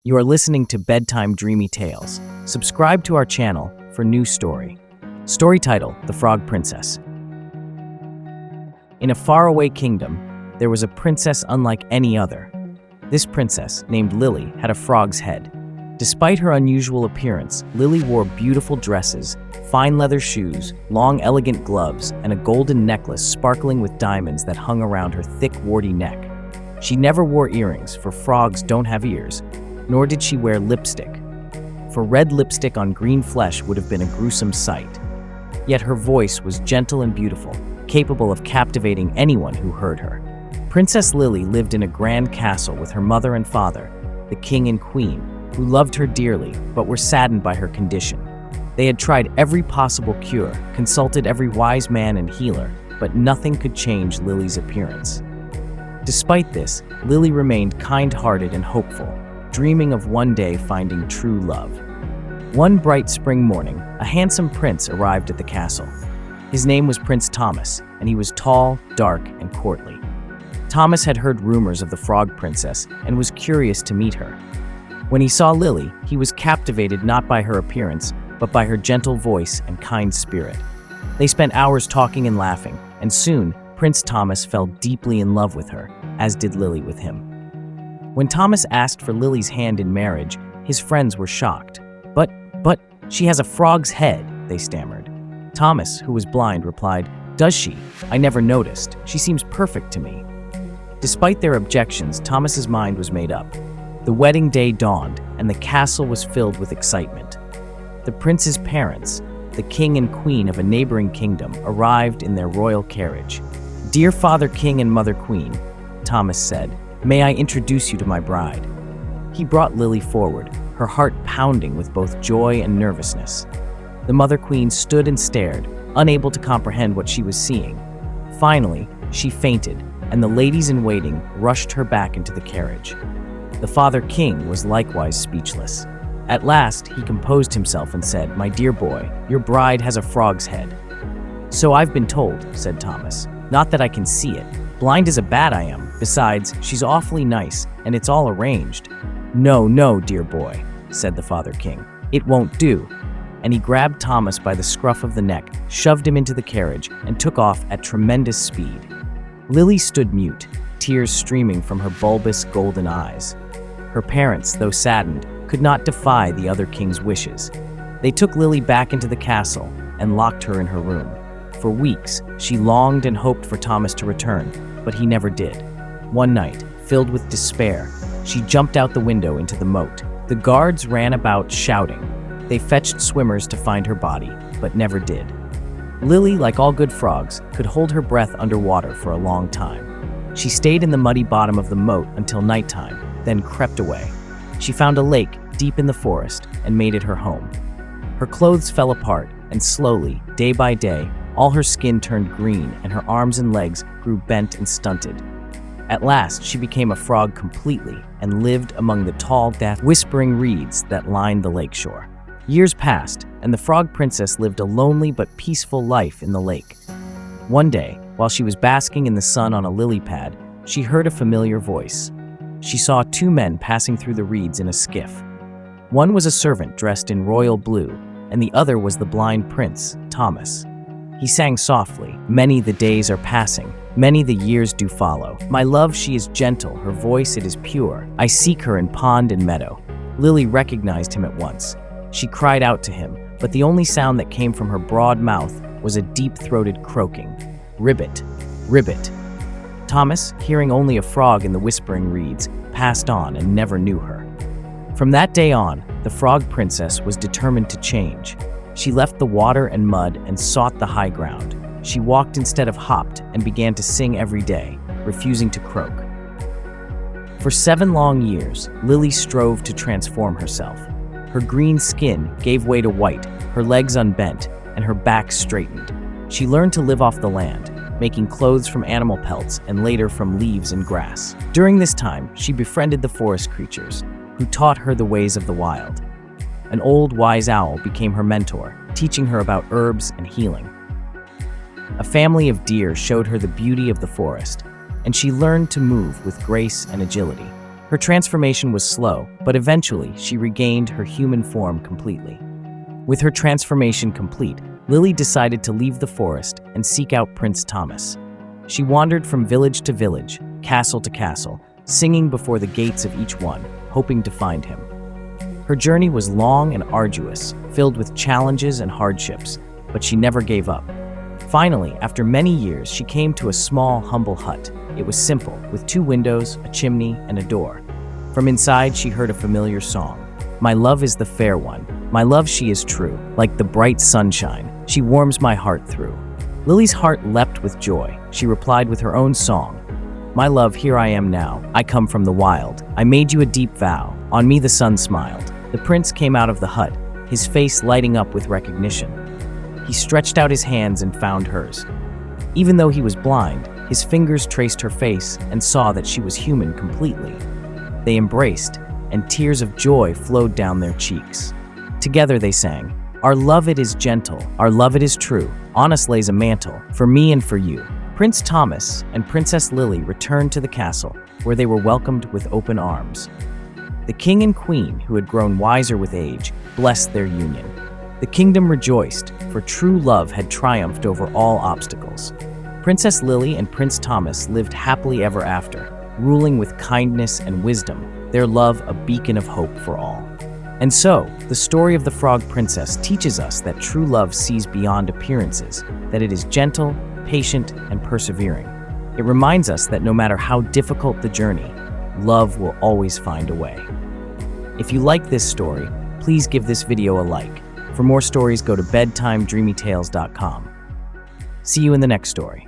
You are listening to Bedtime Dreamy Tales. Subscribe to our channel for new story. Story title: The Frog Princess. In a faraway kingdom, there was a princess unlike any other. This princess, named Lily, had a frog's head. Despite her unusual appearance, Lily wore beautiful dresses, fine leather shoes, long elegant gloves, and a golden necklace sparkling with diamonds that hung around her thick, warty neck. She never wore earrings, for frogs don't have ears, nor did she wear lipstick, for red lipstick on green flesh would have been a gruesome sight. Yet her voice was gentle and beautiful, capable of captivating anyone who heard her. Princess Lily lived in a grand castle with her mother and father, the king and queen, who loved her dearly but were saddened by her condition. They had tried every possible cure, consulted every wise man and healer, but nothing could change Lily's appearance. Despite this, Lily remained kind-hearted and hopeful, dreaming of one day finding true love. One bright spring morning, a handsome prince arrived at the castle. His name was Prince Thomas, and he was tall, dark, and courtly. Thomas had heard rumors of the frog princess and was curious to meet her. When he saw Lily, he was captivated not by her appearance, but by her gentle voice and kind spirit. They spent hours talking and laughing, and soon, Prince Thomas fell deeply in love with her, as did Lily with him. When Thomas asked for Lily's hand in marriage, his friends were shocked. But, she has a frog's head, they stammered. Thomas, who was blind, replied, "Does she? I never noticed. She seems perfect to me." Despite their objections, Thomas's mind was made up. The wedding day dawned, and the castle was filled with excitement. The prince's parents, the king and queen of a neighboring kingdom, arrived in their royal carriage. "Dear Father King and Mother Queen," Thomas said, "may I introduce you to my bride?" He brought Lily forward, her heart pounding with both joy and nervousness. The Mother Queen stood and stared, unable to comprehend what she was seeing. Finally, she fainted, and the ladies-in-waiting rushed her back into the carriage. The Father King was likewise speechless. At last, he composed himself and said, "My dear boy, your bride has a frog's head." "So I've been told," said Thomas. "Not that I can see it. Blind as a bat I am. Besides, she's awfully nice, and it's all arranged." No, dear boy," said the Father King. "It won't do." And he grabbed Thomas by the scruff of the neck, shoved him into the carriage, and took off at tremendous speed. Lily stood mute, tears streaming from her bulbous golden eyes. Her parents, though saddened, could not defy the other king's wishes. They took Lily back into the castle and locked her in her room. For weeks, she longed and hoped for Thomas to return, but he never did. One night, filled with despair, she jumped out the window into the moat. The guards ran about shouting. They fetched swimmers to find her body, but never did. Lily, like all good frogs, could hold her breath underwater for a long time. She stayed in the muddy bottom of the moat until nighttime, then crept away. She found a lake deep in the forest and made it her home. Her clothes fell apart, and slowly, day by day, all her skin turned green and her arms and legs grew bent and stunted. At last, she became a frog completely and lived among the tall, whispering reeds that lined the lakeshore. Years passed, and the frog princess lived a lonely but peaceful life in the lake. One day, while she was basking in the sun on a lily pad, she heard a familiar voice. She saw two men passing through the reeds in a skiff. One was a servant dressed in royal blue, and the other was the blind prince, Thomas. He sang softly, "Many the days are passing, many the years do follow. My love, she is gentle, her voice it is pure. I seek her in pond and meadow." Lily recognized him at once. She cried out to him, but the only sound that came from her broad mouth was a deep-throated croaking. "Ribbit, ribbit." Thomas, hearing only a frog in the whispering reeds, passed on and never knew her. From that day on, the frog princess was determined to change. She left the water and mud and sought the high ground. She walked instead of hopped and began to sing every day, refusing to croak. For 7 long years, Lily strove to transform herself. Her green skin gave way to white, her legs unbent, and her back straightened. She learned to live off the land, making clothes from animal pelts and later from leaves and grass. During this time, she befriended the forest creatures, who taught her the ways of the wild. An old wise owl became her mentor, teaching her about herbs and healing. A family of deer showed her the beauty of the forest, and she learned to move with grace and agility. Her transformation was slow, but eventually she regained her human form completely. With her transformation complete, Lily decided to leave the forest and seek out Prince Thomas. She wandered from village to village, castle to castle, singing before the gates of each one, hoping to find him. Her journey was long and arduous, filled with challenges and hardships, but she never gave up. Finally, after many years, she came to a small, humble hut. It was simple, with 2 windows, a chimney, and a door. From inside, she heard a familiar song. My love is the fair one. My love, she is true. Like the bright sunshine, she warms my heart through. Lily's heart leapt with joy. She replied with her own song. My love, here I am now. I come from the wild. I made you a deep vow. On me the sun smiled. The prince came out of the hut, his face lighting up with recognition. He stretched out his hands and found hers. Even though he was blind, his fingers traced her face and saw that she was human completely. They embraced, and tears of joy flowed down their cheeks. Together they sang, Our love it is gentle, our love it is true, on us lays a mantle, for me and for you. Prince Thomas and Princess Lily returned to the castle, where they were welcomed with open arms. The king and queen, who had grown wiser with age, blessed their union. The kingdom rejoiced, for true love had triumphed over all obstacles. Princess Lily and Prince Thomas lived happily ever after, ruling with kindness and wisdom, their love a beacon of hope for all. And so, the story of the Frog Princess teaches us that true love sees beyond appearances, that it is gentle, patient, and persevering. It reminds us that no matter how difficult the journey, love will always find a way. If you like this story, please give this video a like. For more stories, go to bedtimedreamytales.com. See you in the next story.